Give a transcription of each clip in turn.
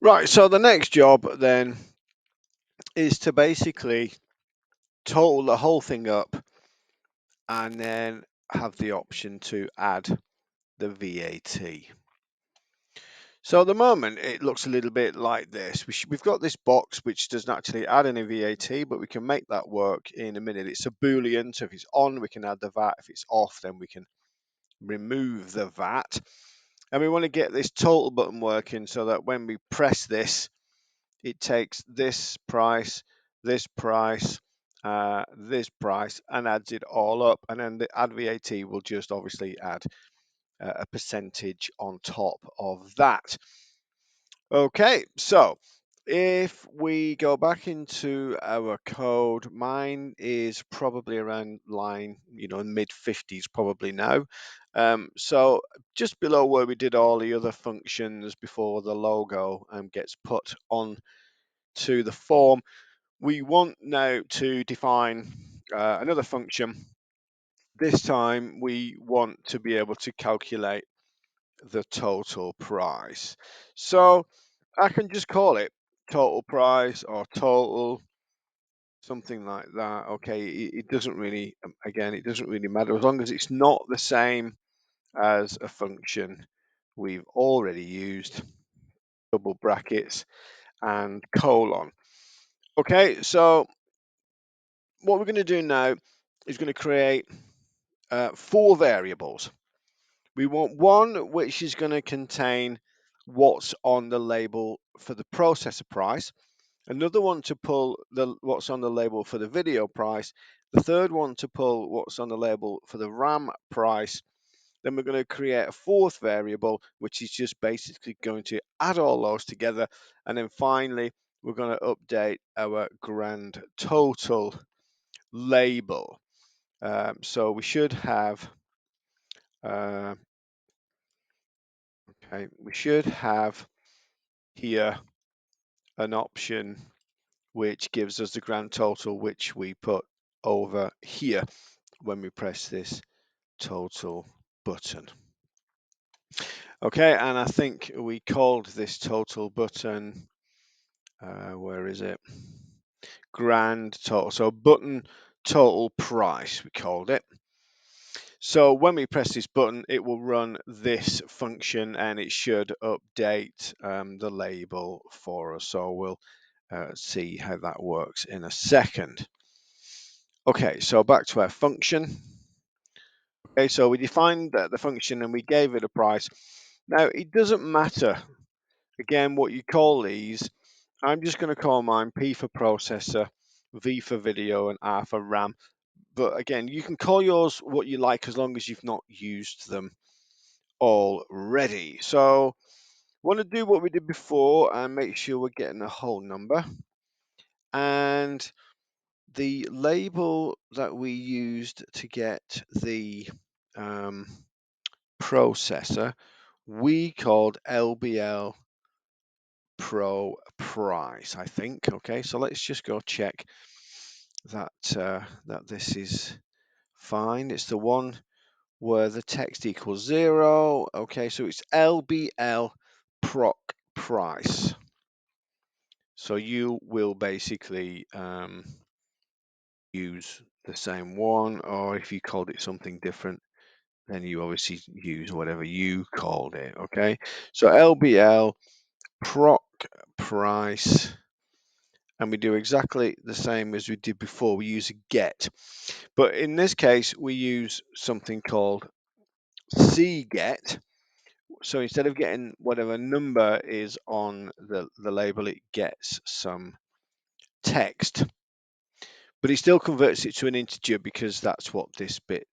Right, so the next job then is to basically total the whole thing up and then have the option to add the VAT. So at the moment it looks a little bit like this. We've got this box which doesn't actually add any VAT, but we can make that work in a minute. It's a Boolean, so if it's on we can add the VAT, if it's off then we can remove the VAT. And we want to get this total button working so that when we press this, it takes this price, this price, this price, and adds it all up. And then the add VAT will just obviously add a percentage on top of that. Okay, so if we go back into our code, mine is probably around line, mid 50s probably now. So just below where we did all the other functions before the logo gets put on to the form, we want now to define another function. This time we want to be able to calculate the total price. So I can just call it total price or total, something like that. Okay, it doesn't really, again, it doesn't really matter as long as it's not the same as a function we've already used, double brackets and colon. Okay, so what we're going to do now is going to create 4 variables. We want one which is going to contain what's on the label for the processor price, another one to pull what's on the label for the video price, the third one to pull what's on the label for the RAM price. Then we're going to create a 4th variable, which is just basically going to add all those together. And then finally, we're going to update our grand total label. So we should have, uh, okay, we should have here an option which gives us the grand total, which we put over here when we press this total button. Okay, and I think we called this total button, where is it? Grand total. So button total price, we called it. So when we press this button, it will run this function and it should update the label for us. So we'll see how that works in a second. Okay, so back to our function. Okay, so we defined the function and we gave it a price. Now, it doesn't matter, again, what you call these. I'm just going to call mine P for processor, V for video, and R for RAM. But again, you can call yours what you like as long as you've not used them already. So want to do what we did before and make sure we're getting a whole number. And the label that we used to get the processor, we called LBL Pro price, I think. Okay, so let's just go check that that this is fine. It's the one where the text equals 0. Okay, so it's LBL proc price. So you will basically use the same one, or if you called it something different, then you obviously use whatever you called it. Okay, so LBL proc price, and we do exactly the same as we did before. We use a get, but in this case we use something called cget. So instead of getting whatever number is on the label, it gets some text, but it still converts it to an integer because that's what this bit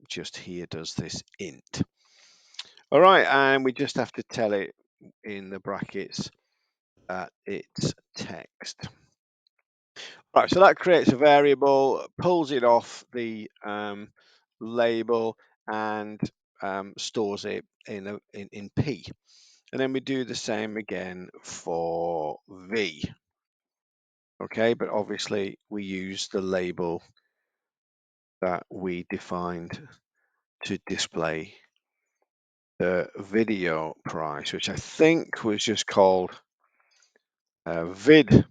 just here does, this int. All right, and we just have to tell it in the brackets that it's text. Right, so that creates a variable, pulls it off the label, and stores it in P. And then we do the same again for V. Okay, but obviously we use the label that we defined to display the video price, which I think was just called vid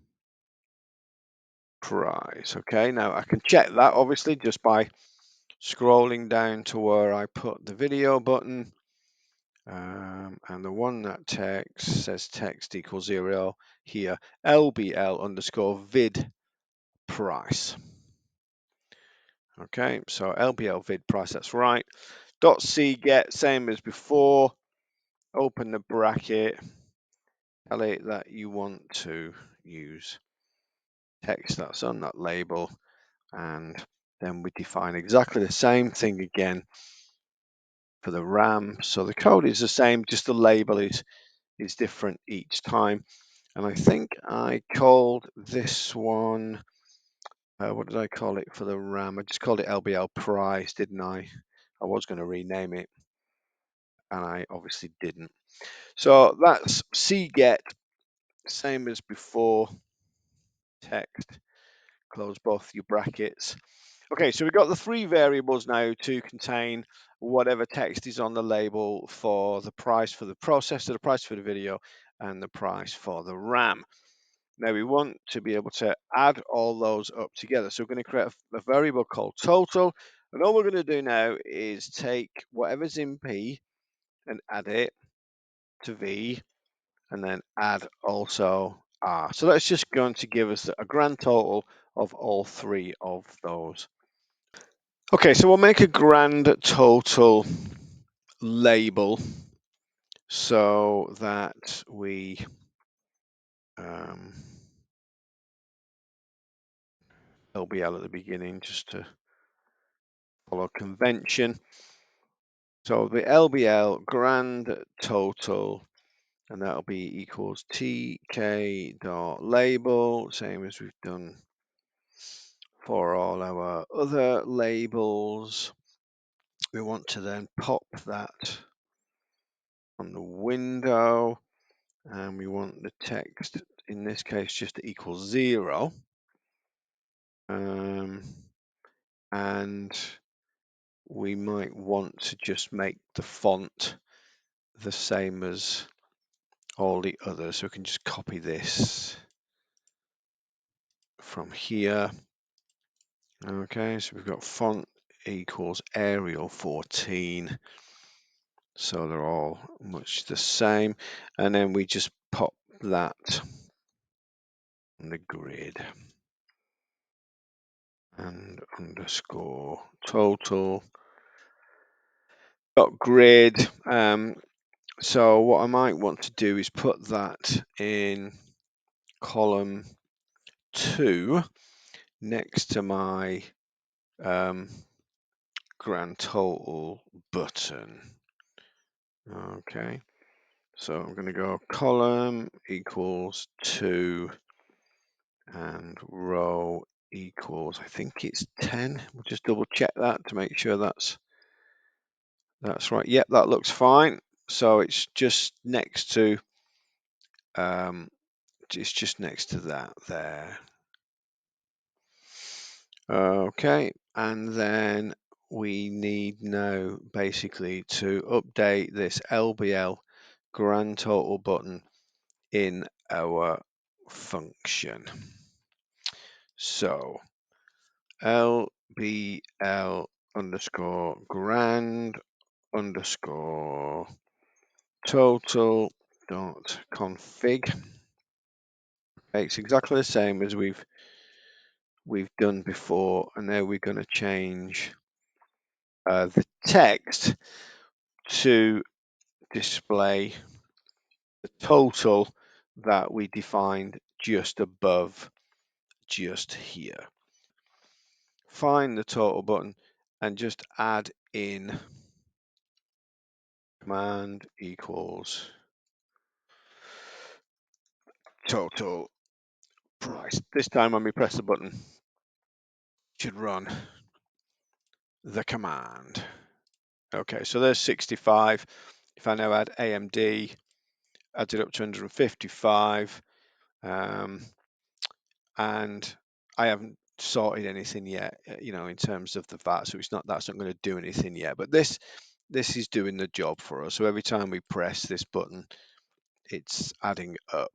price. Okay, now I can check that obviously just by scrolling down to where I put the video button, and the one that text says text equals 0 here, LBL underscore vid price. Okay, so LBL vid price, that's right. .cget, same as before. Open the bracket, tell it that you want to use text that's on that label, and then we define exactly the same thing again for the RAM. So the code is the same, just the label is different each time. And I think I called this one, what did I call it for the RAM? I just called it LBL price, didn't I? I was going to rename it, and I obviously didn't. So that's cget, same as before, text, close both your brackets. Okay, so we've got the three variables now to contain whatever text is on the label for the price for the processor, the price for the video, and the price for the RAM. Now we want to be able to add all those up together. So we're going to create a variable called total. And all we're going to do now is take whatever's in P and add it to V, and then add also R. So that's just going to give us a grand total of all three of those. Okay, so we'll make a grand total label so that we LBL at the beginning just to follow convention. So the LBL grand total, and that'll be equals tk dot label, same as we've done for all our other labels. We want to then pop that on the window, and we want the text in this case just to equal 0. And we might want to just make the font the same as all the others. So we can just copy this from here. Okay, so we've got font equals Arial 14. So they're all much the same. And then we just pop that on the grid. And underscore total dot grid. So what I might want to do is put that in column 2 next to my grand total button. Okay, so I'm going to go column equals 2 and row equals, I think it's 10. We'll just double check that to make sure that's right. Yep, that looks fine. So it's just next to that there. Okay, and then we need now basically to update this LBL grand total button in our function. So LBL underscore grand underscore total dot config. Okay, it's exactly the same as we've done before, and now we're going to change the text to display the total that we defined just above, just here. Find the total button and just add in command equals total price. This time when we press the button, it should run the command. Okay, so there's 65. If I now add AMD, adds it up to 155. And I haven't sorted anything yet, in terms of the VAT, so that's not going to do anything yet. But this is doing the job for us. So every time we press this button, it's adding up.